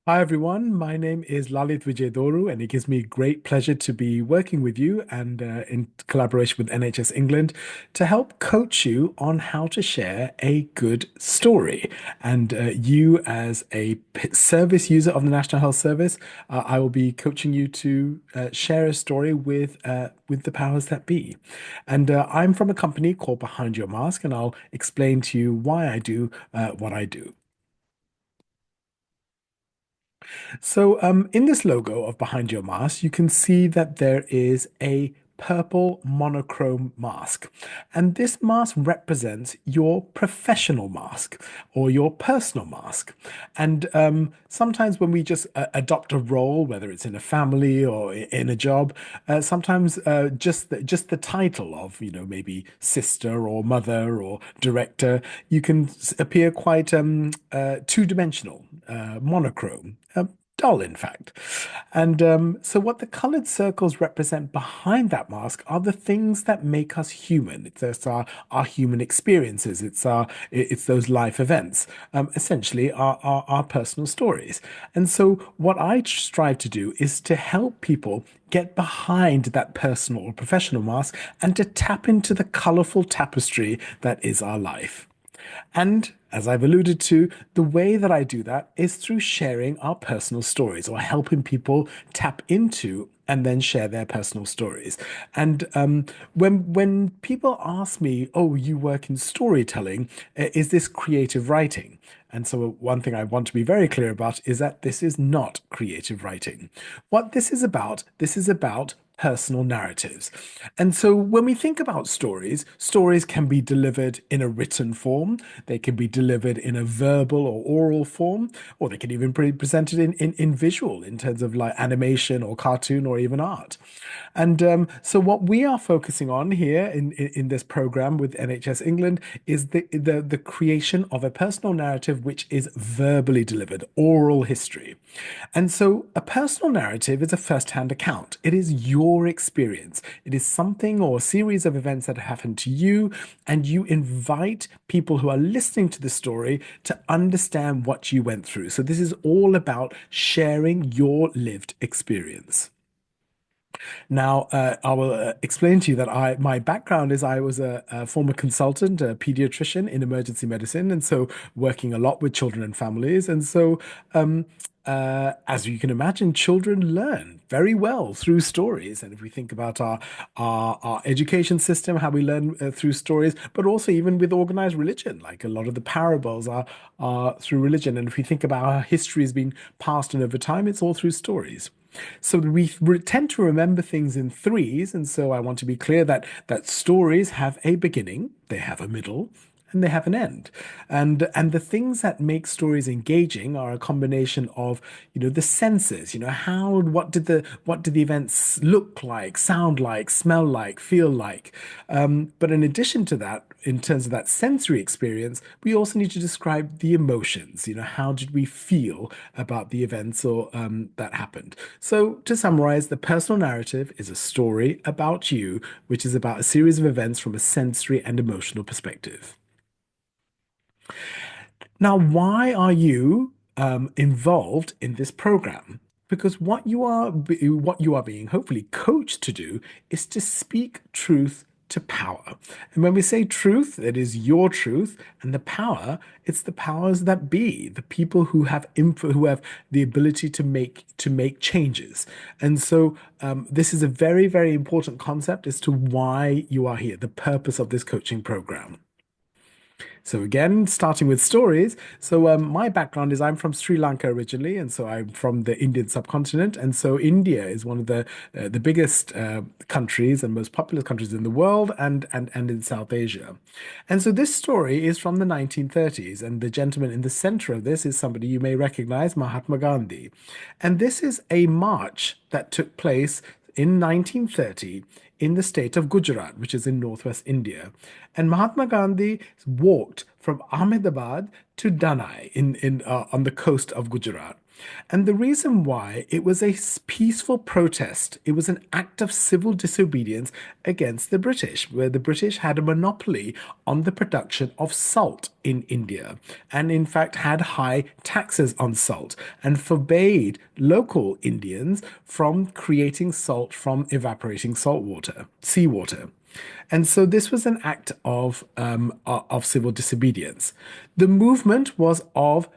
Hi everyone, my name is Lalit Vijaydoru, and it gives me great pleasure to be working with you and in collaboration with NHS England to help coach you on how to share a good story. And you, as a service user of the National Health Service, I will be coaching you to share a story with the powers that be. And I'm from a company called Behind Your Mask, and I'll explain to you why I do what I do. So, in this logo of Behind Your Mask, you can see that there is a purple monochrome mask. And this mask represents your professional mask or your personal mask. And sometimes when we just adopt a role, whether it's in a family or in a job, sometimes just the title of, maybe sister or mother or director, you can appear quite two-dimensional, monochrome. Dull, in fact. And so, what the colored circles represent behind that mask are the things that make us human. It's our human experiences. It's those life events, essentially our personal stories. And so, what I strive to do is to help people get behind that personal or professional mask and to tap into the colorful tapestry that is our life. And as I've alluded to, the way that I do that is through sharing our personal stories or helping people tap into and then share their personal stories. And when people ask me, "Oh, you work in storytelling, is this creative writing?" And so, one thing I want to be very clear about is that this is not creative writing. What this is about personal narratives. And so when we think about stories, stories can be delivered in a written form, they can be delivered in a verbal or oral form, or they can even be presented in visual in terms of like animation or cartoon or even art. And so what we are focusing on here in this program with NHS England is the creation of a personal narrative which is verbally delivered, oral history. And so a personal narrative is a first-hand account. It is your experience. It is something or a series of events that happened to you, and you invite people who are listening to the story to understand what you went through. So this is all about sharing your lived experience. Now, I will explain to you that my background is I was a former consultant, a pediatrician in emergency medicine, and so working a lot with children and families. And so, as you can imagine, children learn very well through stories. And if we think about our education system, how we learn through stories, but also even with organized religion, like a lot of the parables are through religion. And if we think about how history has been passed and over time, it's all through stories. So we tend to remember things in threes, and so I want to be clear that stories have a beginning, they have a middle, and they have an end. And the things that make stories engaging are a combination of, the senses, how what did the events look like, sound like, smell like, feel like. But in addition to that, in terms of that sensory experience, we also need to describe the emotions. How did we feel about the events or that happened? So, to summarize, the personal narrative is a story about you, which is about a series of events from a sensory and emotional perspective. Now, why are you involved in this program? Because what you are being hopefully coached to do is to speak truth to power. And when we say truth, it is your truth, and the power, it's the powers that be, the people who have info, who have the ability to make changes. And so this is a very, very important concept as to why you are here, the purpose of this coaching program. So again, starting with stories. So my background is I'm from Sri Lanka originally, and so I'm from the Indian subcontinent. And so India is one of the biggest countries and most populous countries in the world, and in South Asia. And so this story is from the 1930s, and the gentleman in the center of this is somebody you may recognize, Mahatma Gandhi. And this is a march that took place in 1930 in the state of Gujarat, which is in northwest India. And Mahatma Gandhi walked from Ahmedabad to Danai on the coast of Gujarat. And the reason why, it was a peaceful protest. It was an act of civil disobedience against the British, where the British had a monopoly on the production of salt in India, and in fact had high taxes on salt and forbade local Indians from creating salt from evaporating salt water, seawater. And so this was an act of civil disobedience. The movement was of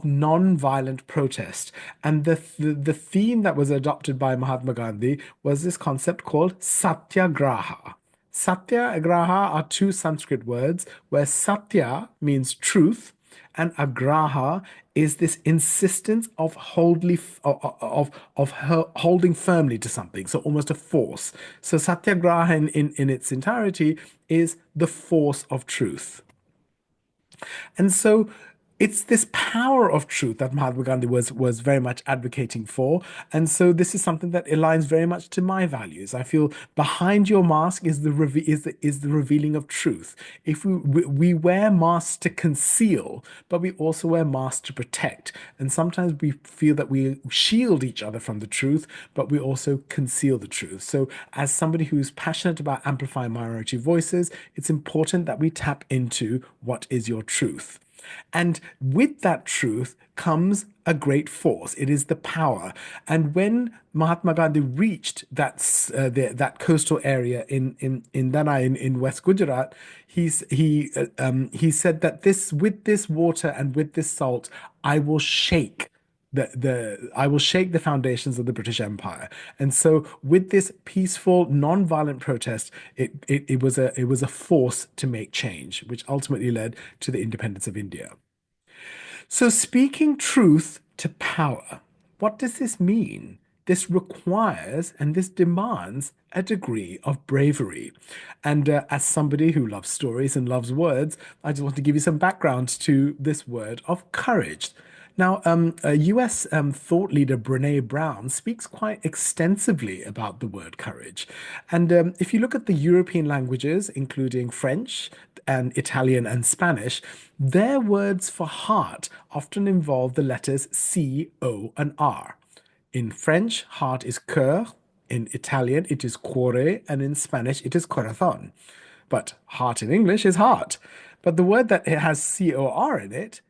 non-violent protest, and the theme that was adopted by Mahatma Gandhi was this concept called satyagraha. Satyagraha are two Sanskrit words where satya means truth and agraha is this insistence of holding firmly to something, so almost a force. So satyagraha in its entirety is the force of truth. And so it's this power of truth that Mahatma Gandhi was very much advocating for. And so this is something that aligns very much to my values. I feel behind your mask is the revealing of truth. If we wear masks to conceal, but we also wear masks to protect. And sometimes we feel that we shield each other from the truth, but we also conceal the truth. So as somebody who's passionate about amplifying minority voices, it's important that we tap into what is your truth. And with that truth comes a great force. It is the power. And when Mahatma Gandhi reached that coastal area in Danai in West Gujarat, he said that this with this water and with this salt, I will shake the I will shake the foundations of the British Empire. And so with this peaceful, non-violent protest, it was a force to make change, which ultimately led to the independence of India. So, speaking truth to power, what does this mean? This requires and this demands a degree of bravery. And as somebody who loves stories and loves words, I just want to give you some background to this word of courage. Now, a US thought leader, Brene Brown, speaks quite extensively about the word courage. And if you look at the European languages, including French and Italian and Spanish, their words for heart often involve the letters C, O, and R. In French, heart is cœur. In Italian, it is cuore. And in Spanish, it is corazón. But heart in English is heart. But the word that it has COR in it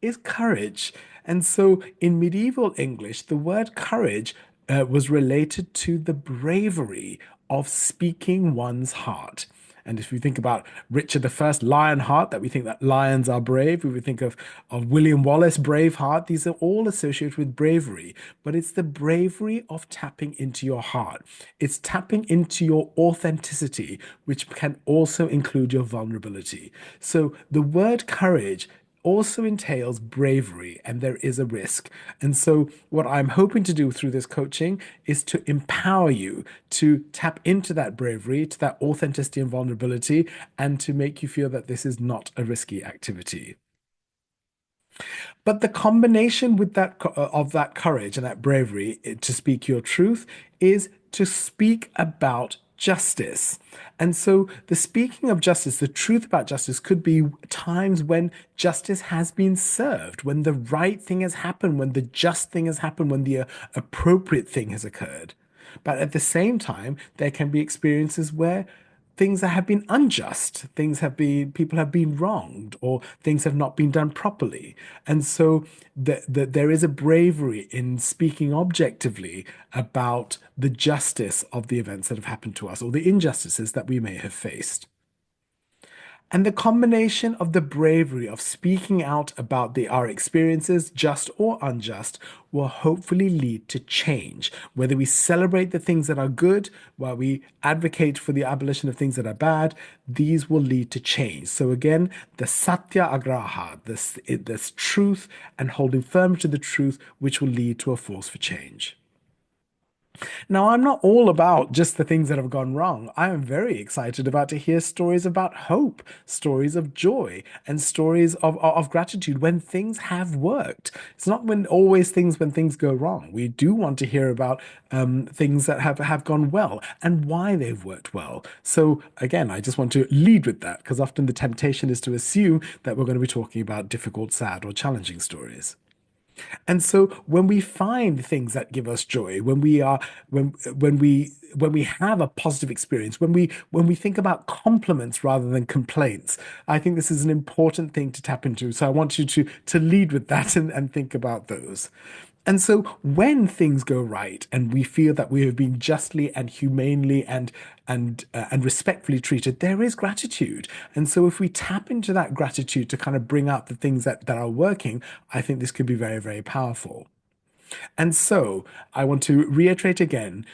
is courage. And so in medieval English, the word courage was related to the bravery of speaking one's heart. And if we think about Richard the First, Lionheart, that we think that lions are brave. If we think of William Wallace, Braveheart, these are all associated with bravery. But it's the bravery of tapping into your heart. It's tapping into your authenticity, which can also include your vulnerability. So the word courage also entails bravery and there is a risk. And so, what I'm hoping to do through this coaching is to empower you to tap into that bravery, to that authenticity and vulnerability, and to make you feel that this is not a risky activity. But the combination with of that courage and that bravery to speak your truth is to speak about justice. And so the speaking of justice, the truth about justice could be times when justice has been served, when the right thing has happened, when the just thing has happened, when the appropriate thing has occurred. But at the same time, there can be experiences where things that have been unjust, people have been wronged, or things have not been done properly. And so there is a bravery in speaking objectively about the justice of the events that have happened to us or the injustices that we may have faced. And the combination of the bravery of speaking out about our experiences, just or unjust, will hopefully lead to change. Whether we celebrate the things that are good, while we advocate for the abolition of things that are bad, these will lead to change. So again, the satya agraha, this truth and holding firm to the truth, which will lead to a force for change. Now, I'm not all about just the things that have gone wrong. I am very excited about to hear stories about hope, stories of joy, and stories of gratitude when things have worked. It's not when things go wrong. We do want to hear about things that have gone well and why they've worked well. So again, I just want to lead with that because often the temptation is to assume that we're going to be talking about difficult, sad, or challenging stories. And so when we find things that give us joy, when we are when we have a positive experience, when we think about compliments rather than complaints, I think this is an important thing to tap into. So I want you to lead with that and think about those. And so when things go right and we feel that we have been justly and humanely and respectfully treated, there is gratitude. And so if we tap into that gratitude to kind of bring out the things that are working, I think this could be very, very powerful. And so I want to reiterate again,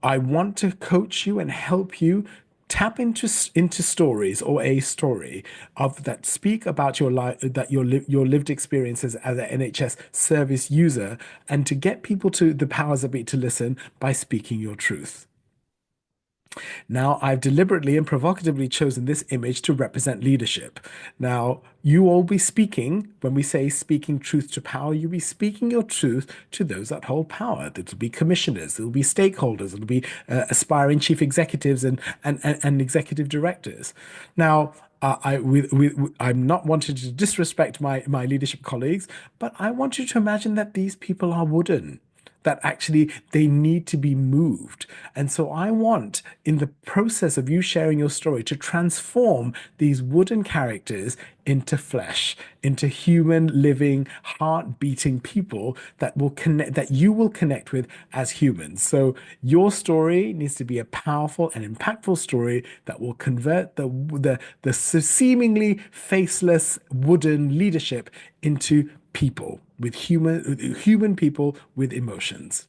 I want to coach you and help you tap into stories or a story of that speak about your life, that your lived experiences as an NHS service user, and to get people to the powers that be to listen by speaking your truth. Now, I've deliberately and provocatively chosen this image to represent leadership. Now, you will be speaking, when we say speaking truth to power, you'll be speaking your truth to those that hold power. It'll be commissioners, it'll be stakeholders, it'll be aspiring chief executives and executive directors. Now, I'm not wanting to disrespect my leadership colleagues, but I want you to imagine that these people are wooden, that actually they need to be moved. And so I want, in the process of you sharing your story, to transform these wooden characters into flesh, into human, living, heart beating people that will connect, that you will connect with as humans. So your story needs to be a powerful and impactful story that will convert the seemingly faceless wooden leadership into people with human people with emotions.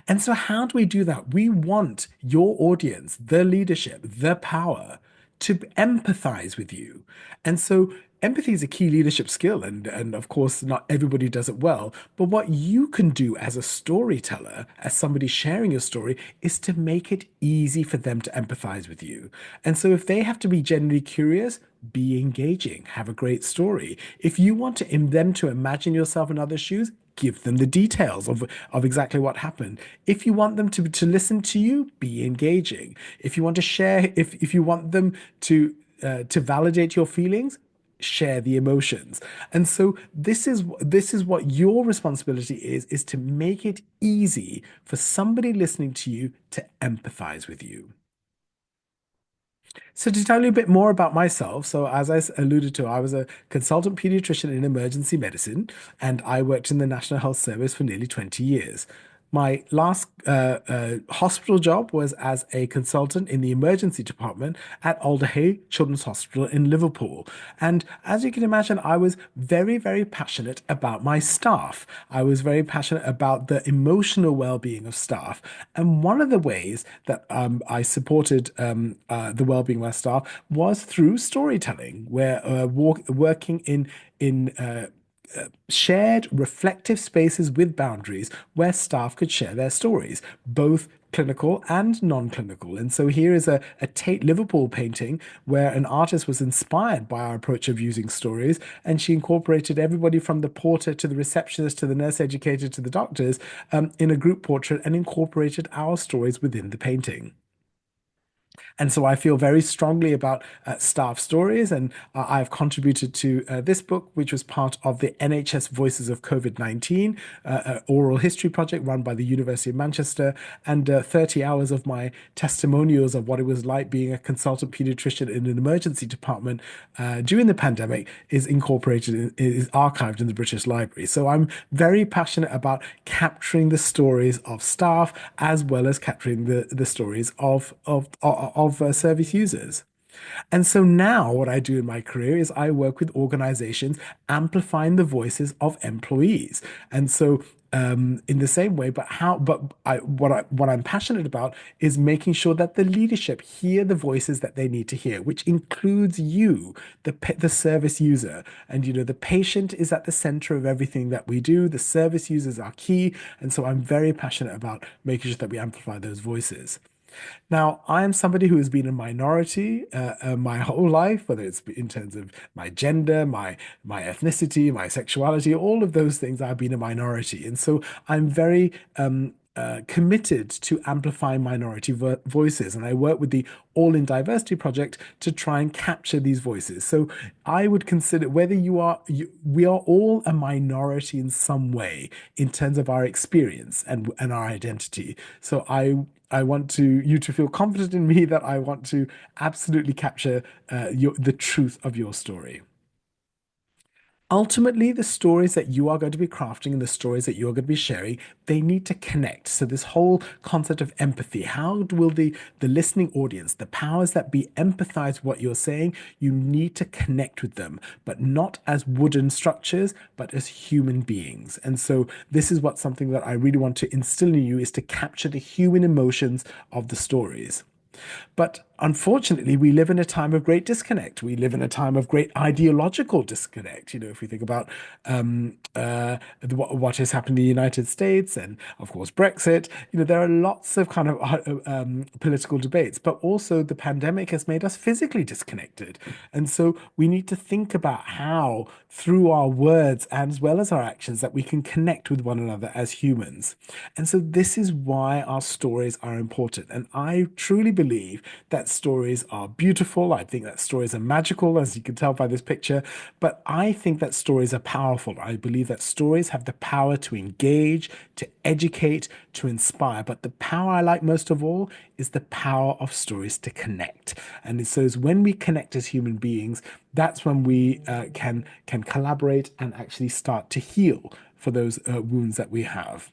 And so, how do we do that? We want your audience, the leadership, the power to empathize with you. And so, empathy is a key leadership skill. And of course, not everybody does it well. But what you can do as a storyteller, as somebody sharing your story, is to make it easy for them to empathize with you. And so, if they have to be genuinely curious, be engaging, have a great story. If you want them to imagine yourself in other shoes, give them the details of exactly what happened. If you want them to listen to you, be engaging. If you want to share, if you want them to validate your feelings, share the emotions. And so this is what your responsibility is to make it easy for somebody listening to you to empathize with you. So to tell you a bit more about myself, so as alluded to, I was a consultant pediatrician in emergency medicine, and I worked in the National Health Service for nearly 20 years. My last hospital job was as a consultant in the emergency department at Alderhay Children's Hospital in Liverpool. And as you can imagine, I was very, very passionate about my staff. I was very passionate about the emotional well-being of staff. And one of the ways that I supported the well-being of my staff was through storytelling, where working in shared reflective spaces with boundaries where staff could share their stories, both clinical and non-clinical. And so here is a Tate Liverpool painting where an artist was inspired by our approach of using stories, and she incorporated everybody from the porter to the receptionist to the nurse educator to the doctors in a group portrait and incorporated our stories within the painting. And so I feel very strongly about staff stories, and I've contributed to this book, which was part of the NHS Voices of COVID-19 oral history project run by the University of Manchester, and 30 hours of my testimonials of what it was like being a consultant pediatrician in an emergency department during the pandemic is archived in the British Library. So I'm very passionate about capturing the stories of staff as well as capturing the stories of service users. And so now what I do in my career is I work with organizations amplifying the voices of employees. And so in the same way, what I'm passionate about is making sure that the leadership hear the voices that they need to hear, which includes you, the service user. And the patient is at the center of everything that we do. The service users are key. And so I'm very passionate about making sure that we amplify those voices. Now, I am somebody who has been a minority my whole life, whether it's in terms of my gender, my ethnicity, my sexuality, all of those things. I've been a minority, and so I'm very committed to amplify minority voices, and I work with the All in Diversity project to try and capture these voices. So I would consider whether we are all a minority in some way in terms of our experience and our identity. So I want you to feel confident in me that I want to absolutely capture the truth of your story. Ultimately, the stories that you are going to be crafting and the stories that you're going to be sharing, they need to connect. So this whole concept of empathy, how will the listening audience, the powers that be, empathize with what you're saying? You need to connect with them, but not as wooden structures, but as human beings. And so this is what something that I really want to instill in you is to capture the human emotions of the stories. But unfortunately, we live in a time of great disconnect. We live in a time of great ideological disconnect. You know, if we think about what has happened in the United States and, of course, Brexit, you know, there are lots of kind of political debates, but also the pandemic has made us physically disconnected. And so we need to think about how, through our words as well as our actions, that we can connect with one another as humans. And so this is why our stories are important. And I truly believe that stories are beautiful. I think that stories are magical, as you can tell by this picture. But I think that stories are powerful. I believe that stories have the power to engage, to educate, to inspire. But the power I like most of all is the power of stories to connect. And so it's when we connect as human beings, that's when we can collaborate and actually start to heal for those wounds that we have.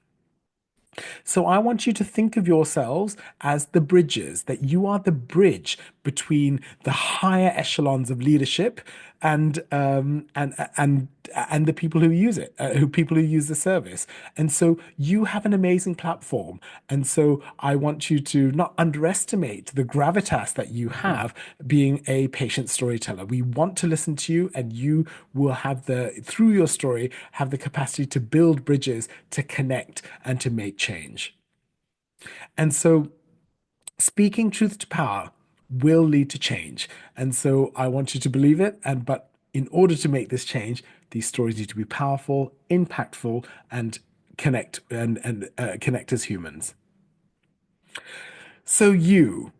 So I want you to think of yourselves as the bridges, that you are the bridge between the higher echelons of leadership and and the people who use it, who people who use the service. And so you have an amazing platform. And so I want you to not underestimate the gravitas that you have being a patient storyteller. We want to listen to you, and you will have through your story, have the capacity to build bridges, to connect, and to make change. And so speaking truth to power will lead to change. And so I want you to believe it. But in order to make this change, these stories need to be powerful, impactful, and connect as humans. So you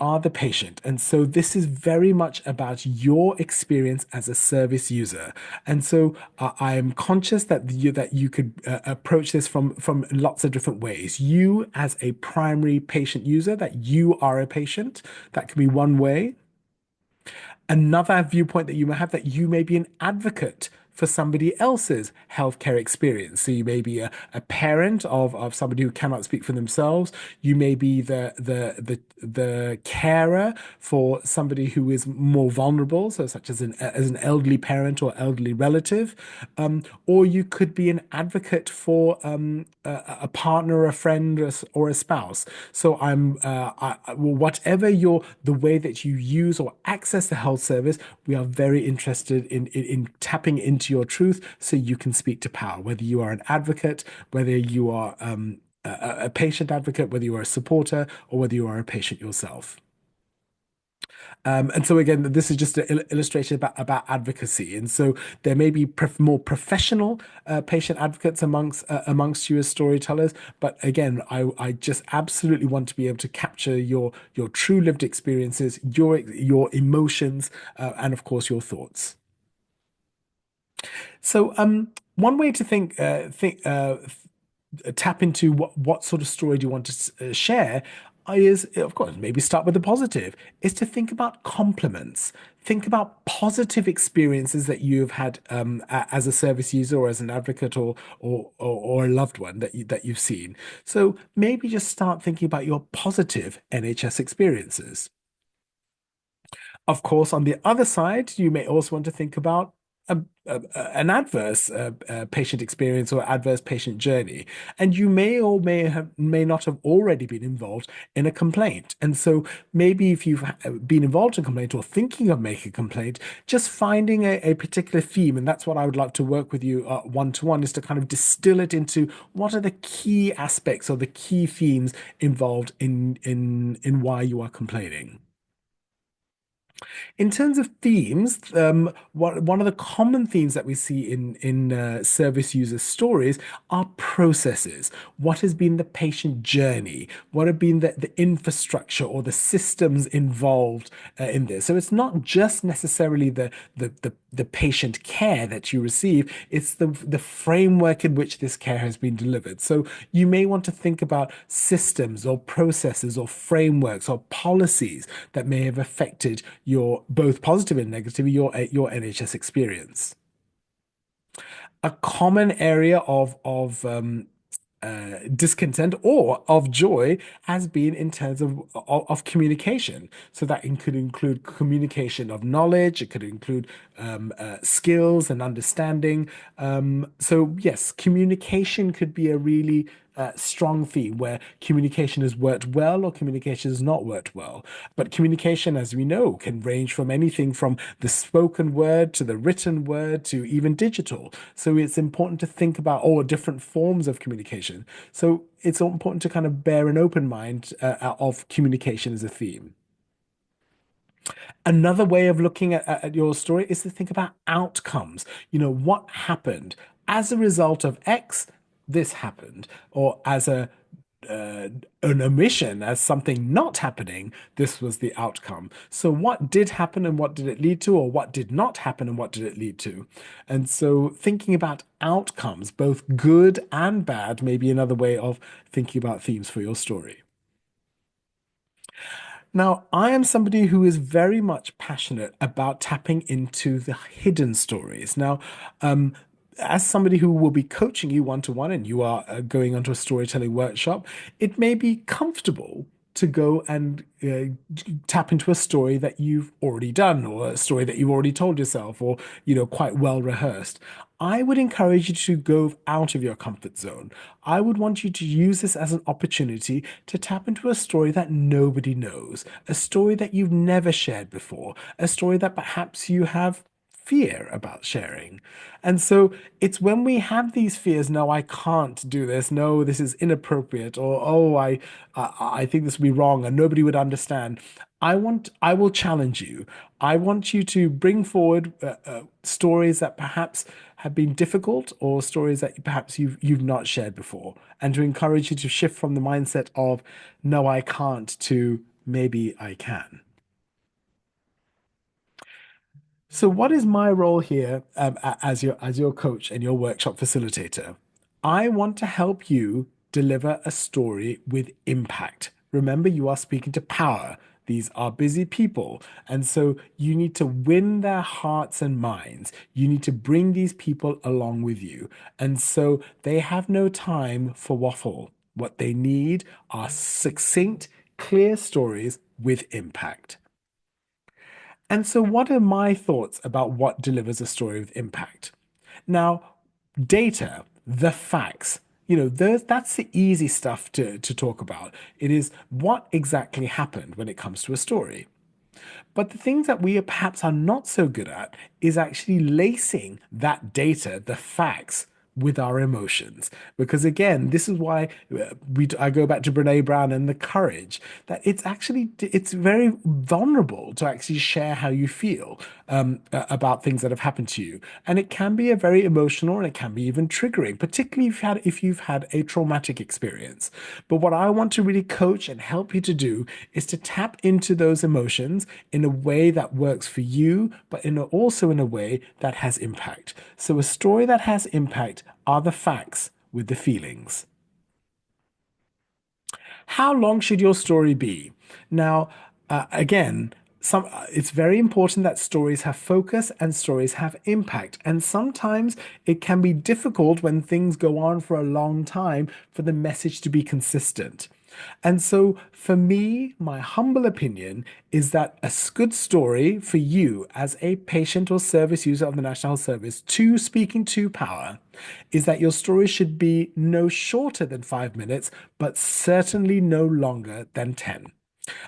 are the patient. And so this is very much about your experience as a service user. And so I am conscious that you could approach this from lots of different ways. You as a primary patient user, that you are a patient, that can be one way. Another viewpoint that you may have, that you may be an advocate for somebody else's healthcare experience. So you may be a parent of somebody who cannot speak for themselves. You may be the carer for somebody who is more vulnerable, so such as an elderly parent or elderly relative. Or you could be an advocate for a partner, a friend, or a spouse. So whatever the way that you use or access the health service, we are very interested in tapping into your truth so you can speak to power, whether you are an advocate, whether you are a patient advocate, whether you are a supporter, or whether you are a patient yourself. And so again, this is just an illustration about advocacy. And so there may be more professional patient advocates amongst you as storytellers. But again, I just absolutely want to be able to capture your true lived experiences, your emotions, and of course your thoughts. So one way to tap into what sort of story do you want to share is, of course, maybe start with the positive, is to think about compliments. Think about positive experiences that you've had as a service user or as an advocate or a loved one that you've seen. So maybe just start thinking about your positive NHS experiences. Of course, on the other side, you may also want to think about an adverse patient experience or adverse patient journey, and you may not have already been involved in a complaint. And so maybe if you've been involved in a complaint or thinking of making a complaint, just finding a particular theme, and that's what I would like to work with you one to one, is to kind of distill it into what are the key aspects or the key themes involved in why you are complaining. In terms of themes, one of the common themes that we see in service user stories are processes. What has been the patient journey? What have been the infrastructure or the systems involved in this? So it's not just necessarily the patient care that you receive, it's the framework in which this care has been delivered. So you may want to think about systems or processes or frameworks or policies that may have affected your both positive and negative your NHS experience. A common area of discontent or of joy has been in terms of communication. So that could include communication of knowledge, it could include skills and understanding. So, yes, communication could be a really strong theme where communication has worked well or communication has not worked well. But communication, as we know, can range from anything from the spoken word to the written word to even digital. So it's important to think about all different forms of communication. So it's important to kind of bear an open mind of communication as a theme. Another way of looking at your story is to think about outcomes. What happened as a result of X, this happened, or as uh, an omission, as something not happening, this was the outcome. So, what did happen and what did it lead to, or what did not happen and what did it lead to? And so, thinking about outcomes, both good and bad, may be another way of thinking about themes for your story. Now, I am somebody who is very much passionate about tapping into the hidden stories. Now, as somebody who will be coaching you one to one and you are going onto a storytelling workshop, it may be comfortable to go and tap into a story that you've already done or a story that you've already told yourself or, quite well rehearsed. I would encourage you to go out of your comfort zone. I would want you to use this as an opportunity to tap into a story that nobody knows, a story that you've never shared before, a story that perhaps you have fear about sharing. And so it's when we have these fears, no, I can't do this, no, this is inappropriate, or oh, I think this would be wrong and nobody would understand. I will challenge you. I want you to bring forward stories that perhaps have been difficult or stories that perhaps you've not shared before, and to encourage you to shift from the mindset of no, I can't to maybe I can. So, what is my role here as your coach and your workshop facilitator? I want to help you deliver a story with impact. Remember, you are speaking to power. These are busy people. And so you need to win their hearts and minds. You need to bring these people along with you. And so they have no time for waffle. What they need are succinct, clear stories with impact. And so, what are my thoughts about what delivers a story with impact? Now, data, the facts, that's the easy stuff to talk about. It is what exactly happened when it comes to a story. But the things that we perhaps are not so good at is actually lacing that data, the facts, with our emotions. Because again, this is why I go back to Brene Brown and the courage that it's very vulnerable to actually share how you feel about things that have happened to you, and it can be a very emotional and it can be even triggering, particularly if you've had a traumatic experience. But what I want to really coach and help you to do is to tap into those emotions in a way that works for you, but also in a way that has impact. So a story that has impact are the facts with the feelings. How long should your story be? Now, again, it's very important that stories have focus and stories have impact. And sometimes it can be difficult when things go on for a long time for the message to be consistent. And so, for me, my humble opinion is that a good story for you as a patient or service user of the National Health Service to speaking to power is that your story should be no shorter than 5 minutes, but certainly no longer than 10.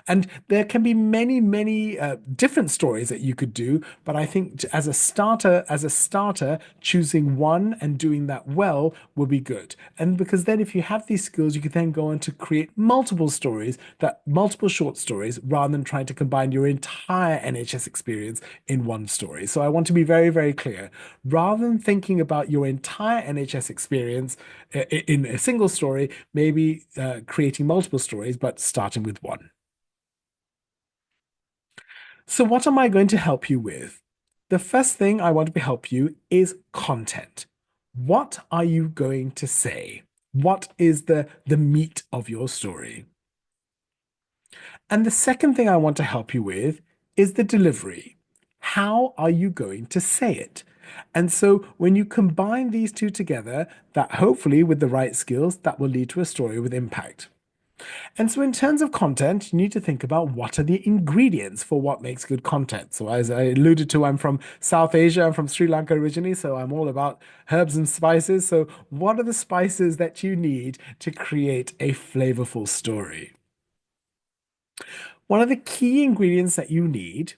And there can be many, many different stories that you could do, but I think as a starter, choosing one and doing that well will be good. And because then, if you have these skills, you can then go on to create multiple short stories, rather than trying to combine your entire NHS experience in one story. So I want to be very, very clear. Rather than thinking about your entire NHS experience in a single story, maybe creating multiple stories, but starting with one. So, what am I going to help you with? The first thing I want to help you is content. What are you going to say? What is the meat of your story? And the second thing I want to help you with is the delivery. How are you going to say it? And so when you combine these two together, that hopefully with the right skills, that will lead to a story with impact. And so, in terms of content, you need to think about what are the ingredients for what makes good content. So, as I alluded to, I'm from South Asia, I'm from Sri Lanka originally, so I'm all about herbs and spices. So, what are the spices that you need to create a flavorful story? One of the key ingredients that you need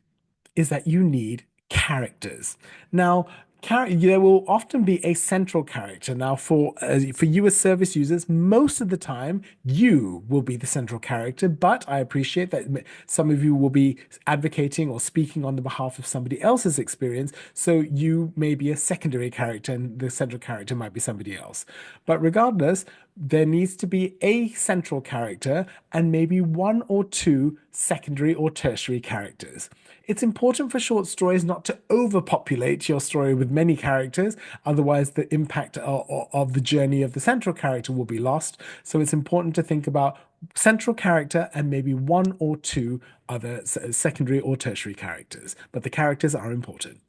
is that you need characters. Now, there will often be a central character. Now, for you as service users, most of the time you will be the central character. But I appreciate that some of you will be advocating or speaking on the behalf of somebody else's experience. So you may be a secondary character, and the central character might be somebody else. But regardless, there needs to be a central character and maybe one or two secondary or tertiary characters. It's important for short stories not to overpopulate your story with many characters, otherwise, the impact of the journey of the central character will be lost. So, it's important to think about central character and maybe one or two other secondary or tertiary characters, but the characters are important.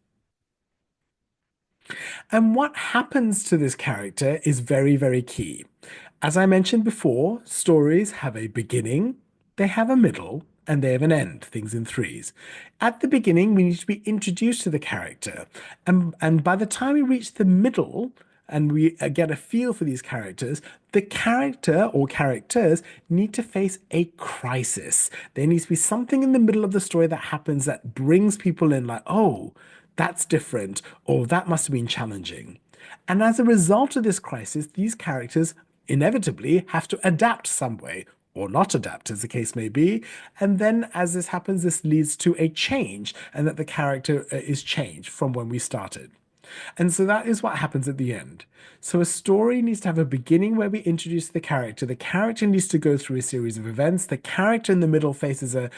And what happens to this character is very, very key. As I mentioned before, stories have a beginning, they have a middle, and they have an end, things in threes. At the beginning, we need to be introduced to the character. And by the time we reach the middle, and we get a feel for these characters, the character or characters need to face a crisis. There needs to be something in the middle of the story that happens that brings people in, like, oh, that's different, or that must have been challenging. And as a result of this crisis, these characters inevitably have to adapt some way, or not adapt, as the case may be. And then, as this happens, this leads to a change, and that the character is changed from when we started. And so that is what happens at the end. So a story needs to have a beginning where we introduce the character. The character needs to go through a series of events. The character in the middle faces a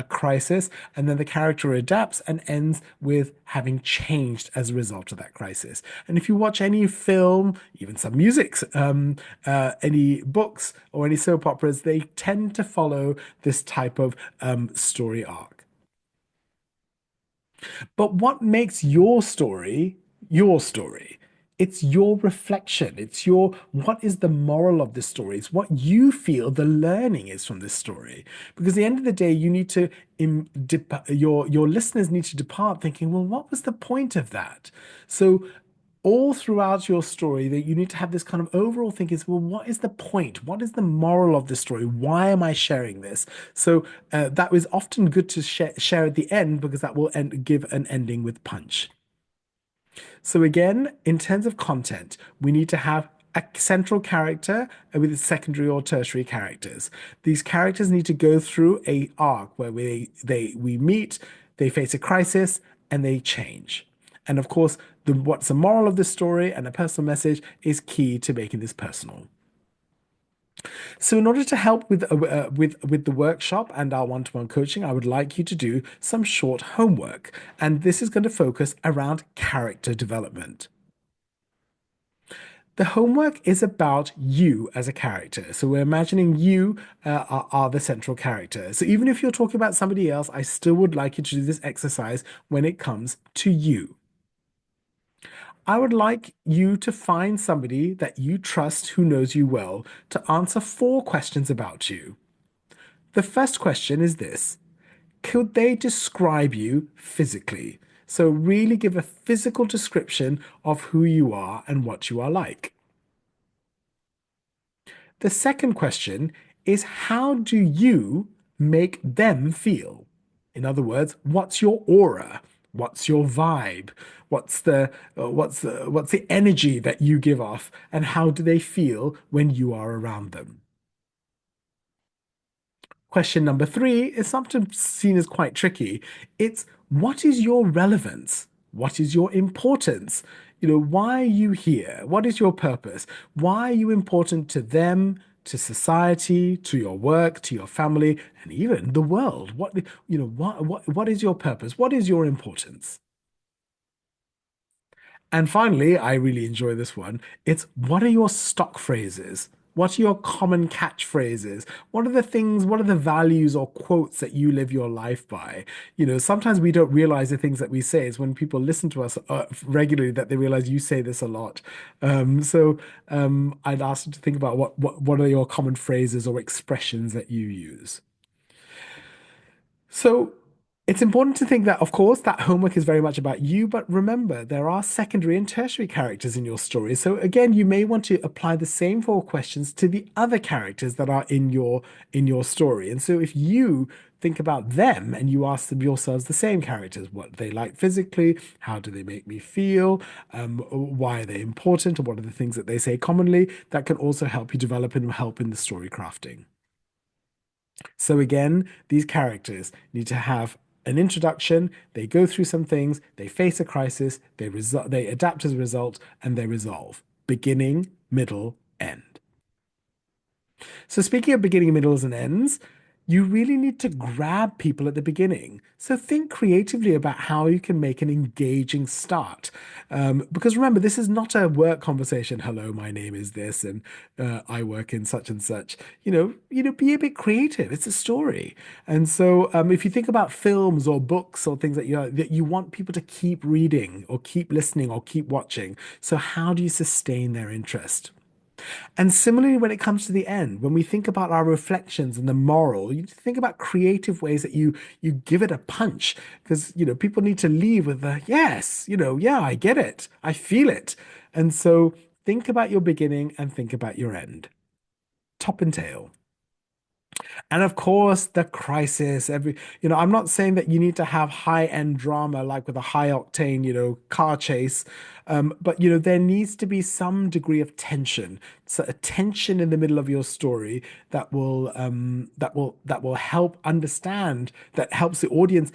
crisis, and then the character adapts and ends with having changed as a result of that crisis. And if you watch any film, even some music, any books or any soap operas, they tend to follow this type of story arc. But what makes your story? It's your reflection. It's what is the moral of this story? It's what you feel the learning is from this story. Because at the end of the day, you need to, your listeners need to depart thinking, well, what was the point of that? So all throughout your story that you need to have this kind of overall thing is, well, what is the point? What is the moral of the story? Why am I sharing this? So that is often good to share at the end, because that will give an ending with punch. So again, in terms of content, we need to have a central character with secondary or tertiary characters. These characters need to go through a arc where we meet, they face a crisis, and they change. And of course, what's the moral of the story and a personal message is key to making this personal. So, in order to help with the workshop and our one-to-one coaching, I would like you to do some short homework, and this is going to focus around character development. The homework is about you as a character. So we're imagining you are the central character. So even if you're talking about somebody else, I still would like you to do this exercise when it comes to you. I would like you to find somebody that you trust who knows you well to answer four questions about you. The first question is this: could they describe you physically? So, really give a physical description of who you are and what you are like. The second question is, how do you make them feel? In other words, what's your aura? What's your vibe? What's the energy that you give off, and how do they feel when you are around them? Question number three is sometimes seen as quite tricky. It's what is your relevance? What is your importance? Why are you here? What is your purpose? Why are you important to them, to society, to your work, to your family, and even the world? What is your purpose? What is your importance? And finally, I really enjoy this one. It's what are your stock phrases? What are your common catchphrases? What are the values or quotes that you live your life by? Sometimes we don't realize the things that we say. It's when people listen to us regularly that they realize you say this a lot. I'd ask you to think about what are your common phrases or expressions that you use. So it's important to think that, of course, that homework is very much about you, but remember, there are secondary and tertiary characters in your story. So again, you may want to apply the same four questions to the other characters that are in your story. And so if you think about them and you ask them yourselves the same characters, what they like physically, how do they make me feel, why are they important, or what are the things that they say commonly, that can also help you develop and help in the story crafting. So again, these characters need to have an introduction, they go through some things, they face a crisis, they adapt as a result, and they resolve. Beginning, middle, end. So, speaking of beginning, middles, and ends, you really need to grab people at the beginning. So, think creatively about how you can make an engaging start. Because remember, this is not a work conversation. Hello, my name is this, and I work in such and such. Be a bit creative. It's a story, and so if you think about films or books or things that you want people to keep reading or keep listening or keep watching, so how do you sustain their interest? And similarly, when it comes to the end, when we think about our reflections and the moral, you think about creative ways that you give it a punch, because people need to leave with the yes, yeah, I get it, I feel it. And so think about your beginning and think about your end, top and tail. And of course, the crisis. I'm not saying that you need to have high-end drama like with a high octane, car chase. But there needs to be some degree of tension. So a tension in the middle of your story that will help understand, that helps the audience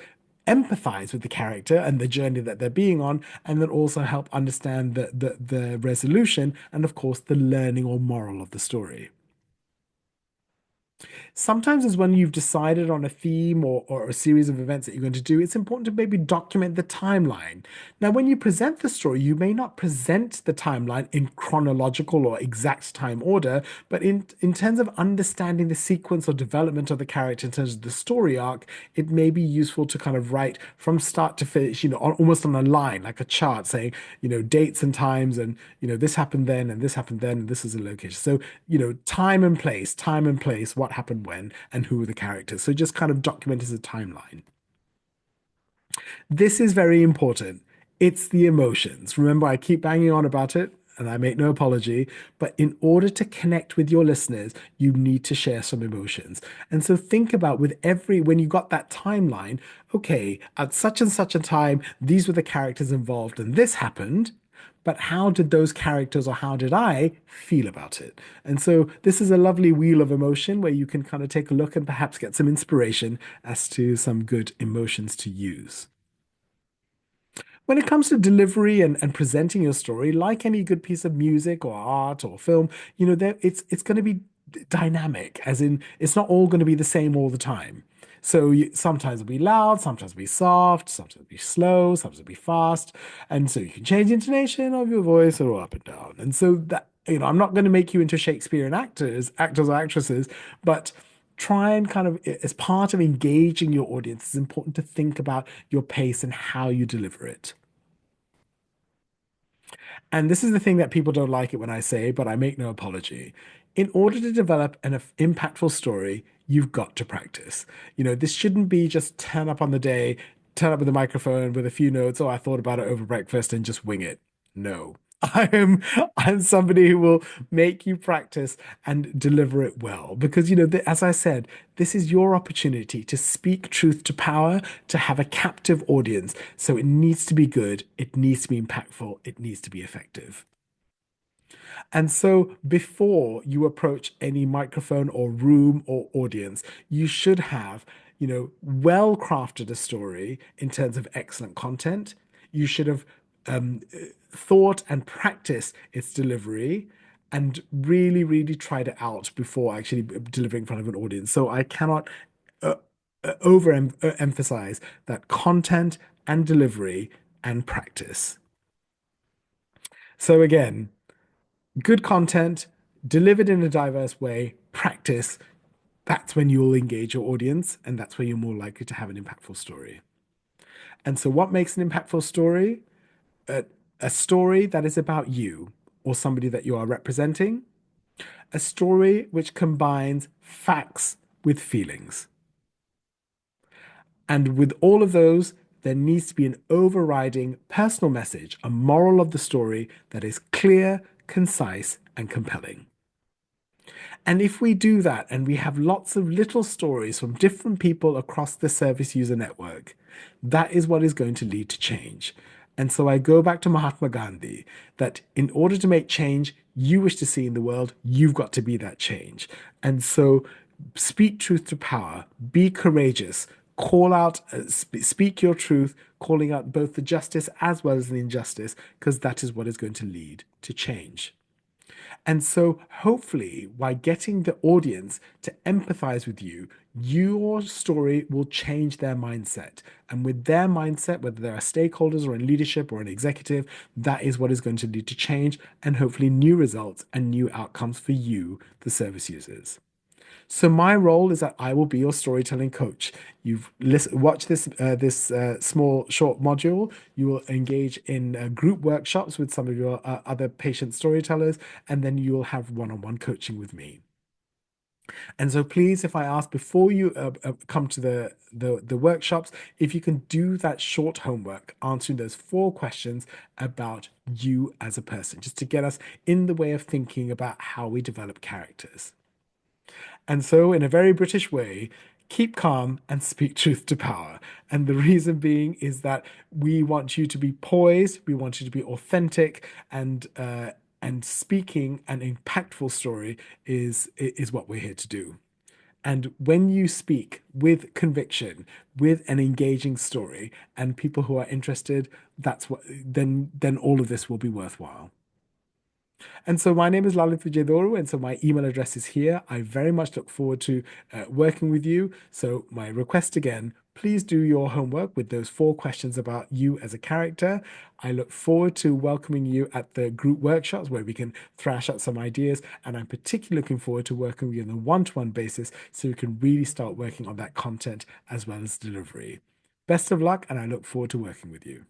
empathize with the character and the journey that they're being on, and then also help understand the resolution and of course the learning or moral of the story. Sometimes is when you've decided on a theme or a series of events that you're going to do, it's important to maybe document the timeline. Now, when you present the story, you may not present the timeline in chronological or exact time order, but in terms of understanding the sequence or development of the character in terms of the story arc, it may be useful to kind of write from start to finish, almost on a line, like a chart saying, dates and times, and, this happened then, and this happened then, and this is a location. So, time and place, what happened when, and who were the characters. So just kind of document as a timeline. This is very important. It's the emotions. Remember, I keep banging on about it, and I make no apology, but in order to connect with your listeners, you need to share some emotions. And so think about when you got that timeline, okay, at such and such a time, these were the characters involved, and this happened. But how did those characters or how did I feel about it? And so this is a lovely wheel of emotion where you can kind of take a look and perhaps get some inspiration as to some good emotions to use. When it comes to delivery and presenting your story, like any good piece of music or art or film, it's going to be dynamic, as in it's not all going to be the same all the time. So sometimes it'll be loud, sometimes it'll be soft, sometimes it'll be slow, sometimes it'll be fast, and so you can change the intonation of your voice or up and down. And so that I'm not going to make you into Shakespearean actors or actresses, but try and kind of, as part of engaging your audience, it's important to think about your pace and how you deliver it. And this is the thing that people don't like it when I say, but I make no apology. In order to develop an impactful story, you've got to practice. This shouldn't be just turn up on the day, turn up with a microphone with a few notes. Oh, I thought about it over breakfast and just wing it. No. I'm somebody who will make you practice and deliver it well because as I said, this is your opportunity to speak truth to power, to have a captive audience. So it needs to be good, it needs to be impactful, it needs to be effective. And so before you approach any microphone or room or audience, you should have, well crafted a story in terms of excellent content. You should have thought and practiced its delivery and really, really tried it out before actually delivering in front of an audience. So I cannot uh, emphasize that content and delivery and practice. So again, good content delivered in a diverse way, practice, that's when you'll engage your audience and that's when you're more likely to have an impactful story. And so, what makes an impactful story? A, a story that is about you or somebody that you are representing, a story which combines facts with feelings. And with all of those, there needs to be an overriding personal message, a moral of the story that is clear, concise, and compelling. And if we do that and we have lots of little stories from different people across the service user network, that is what is going to lead to change. And so I go back to Mahatma Gandhi that in order to make change you wish to see in the world, you've got to be that change. And so speak truth to power, be courageous, call out, speak your truth, calling out both the justice as well as the injustice, because that is what is going to lead to change. And so, hopefully, by getting the audience to empathize with you, your story will change their mindset. And with their mindset, whether they are stakeholders or in leadership or an executive, that is what is going to lead to change and hopefully new results and new outcomes for you, the service users. So my role is that I will be your storytelling coach. You've watched this small short module. You will engage in group workshops with some of your other patient storytellers, and then you will have one-on-one coaching with me. And so please, if I ask before you come to the workshops, if you can do that short homework, answering those 4 questions about you as a person, just to get us in the way of thinking about how we develop characters. And so, in a very British way, keep calm and speak truth to power. And the reason being is that we want you to be poised, we want you to be authentic, and speaking an impactful story is what we're here to do. And when you speak with conviction, with an engaging story, and people who are interested, that's what then all of this will be worthwhile. And so my name is Lalit Vijayadoru, and so my email address is here. I very much look forward to working with you. So my request again, please do your homework with those 4 questions about you as a character. I look forward to welcoming you at the group workshops where we can thrash out some ideas. And I'm particularly looking forward to working with you on a one-to-one basis so we can really start working on that content as well as delivery. Best of luck, and I look forward to working with you.